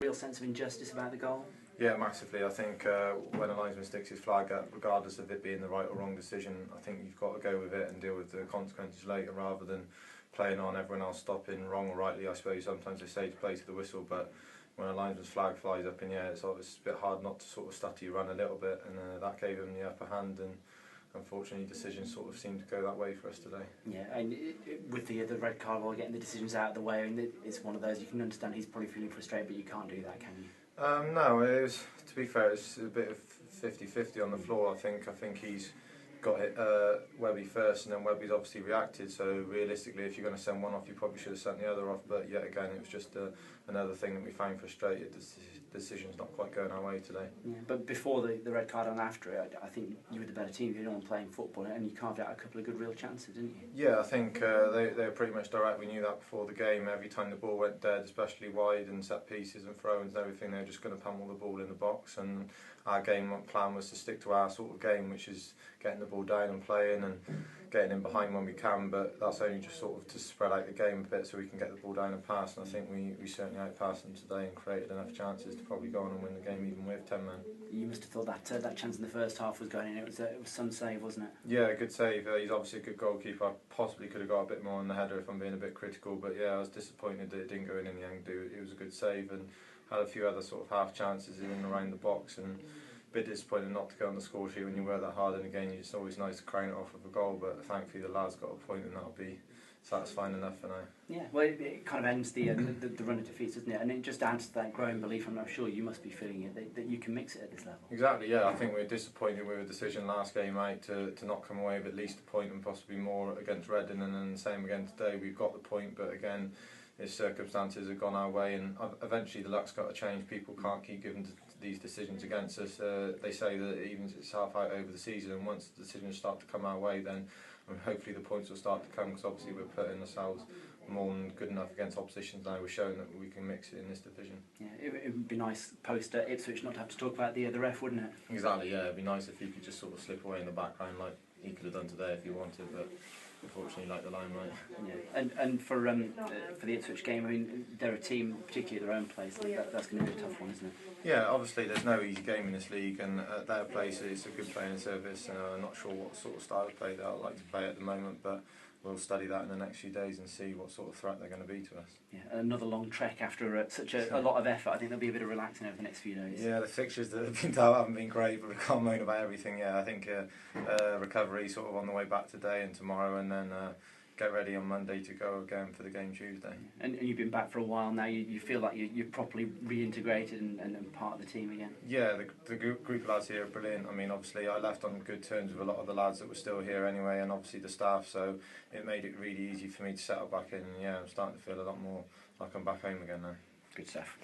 Real sense of injustice about the goal? Yeah, massively. I think when a linesman sticks his flag up, regardless of it being the right or wrong decision, I think you've got to go with it and deal with the consequences later rather than playing on everyone else stopping, wrong or rightly. I suppose sometimes they say to play to the whistle, but when a linesman's flag flies up in the air, it's a bit hard not to sort of stutter your run a little bit, and that gave him the upper hand, and unfortunately decisions sort of seemed to go that way for us today. Yeah, and with the red card while getting the decisions out of the way, and it's one of those you can understand he's probably feeling frustrated, but you can't do that, can you? No, it was, to be fair, it's a bit of 50-50 on the floor. I think he's got hit Webby first, and then Webby's obviously reacted. So realistically, if you're going to send one off, you probably should have sent the other off. But yet again, it was just another thing that we found frustrated. The decision's not quite going our way today. Yeah, but before the red card and after it, I think you were the better team. You're the one playing football, and you carved out a couple of good real chances, didn't you? Yeah, I think they were pretty much direct. We knew that before the game. Every time the ball went dead, especially wide and set pieces and throw-ins and everything, they were just going to pummel the ball in the box. And our game plan was to stick to our sort of game, which is getting the ball down and playing and getting in behind when we can, but that's only just sort of to spread out the game a bit so we can get the ball down and pass, and I think we certainly outpassed them today and created enough chances to probably go on and win the game even with 10 men. You must have thought that chance in the first half was going in. It was some save, wasn't it? Yeah, a good save. He's obviously a good goalkeeper. I possibly could have got a bit more on the header if I'm being a bit critical, but yeah, I was disappointed that it didn't go in the end. It was a good save and had a few other sort of half chances in and around the box, and a bit disappointed not to go on the score sheet when you work that hard in a game. It's always nice to crown it off with a goal, but thankfully the lads got a point, and that'll be satisfying enough for now. Yeah, well, it kind of ends the run of defeats, doesn't it? And it just adds to that growing belief. I'm sure you must be feeling it that you can mix it at this level. Exactly. Yeah, I think we were disappointed with a decision last game out to not come away with at least a point and possibly more against Reading, and then the same again today. We've got the point, but again, his circumstances have gone our way, and eventually the luck's got to change. People can't keep giving these decisions against us. They say that it evens itself out over the season, and once the decisions start to come our way, then hopefully the points will start to come, because obviously we're putting ourselves more than good enough against oppositions now. We're showing that we can mix it in this division. Yeah, it would be nice post Ipswich not to have to talk about the ref, wouldn't it? Exactly, yeah, it'd be nice if he could just sort of slip away in the background like he could have done today if he wanted, but unfortunately like the limelight. Yeah, and for the Ipswich game, I mean, they're a team, particularly at their own place, that's going to be a tough one, isn't it? Yeah, obviously there's no easy game in this league, and at their place it's a good playing service. I'm not sure what sort of style of play they'll like to play at the moment, but we'll study that in the next few days and see what sort of threat they're going to be to us. Yeah, another long trek after such a lot of effort. I think there'll be a bit of relaxing over the next few days. Yeah, the fixtures that have been dealt haven't been great, but we can't moan about everything. Yeah, I think recovery sort of on the way back today and tomorrow, and then get ready on Monday to go again for the game Tuesday. And you've been back for a while now. You feel like you're properly reintegrated and part of the team again? Yeah, the group of lads here are brilliant. I mean, obviously I left on good terms with a lot of the lads that were still here anyway, and obviously the staff, so it made it really easy for me to settle back in. And yeah, I'm starting to feel a lot more like I'm back home again now. Good stuff.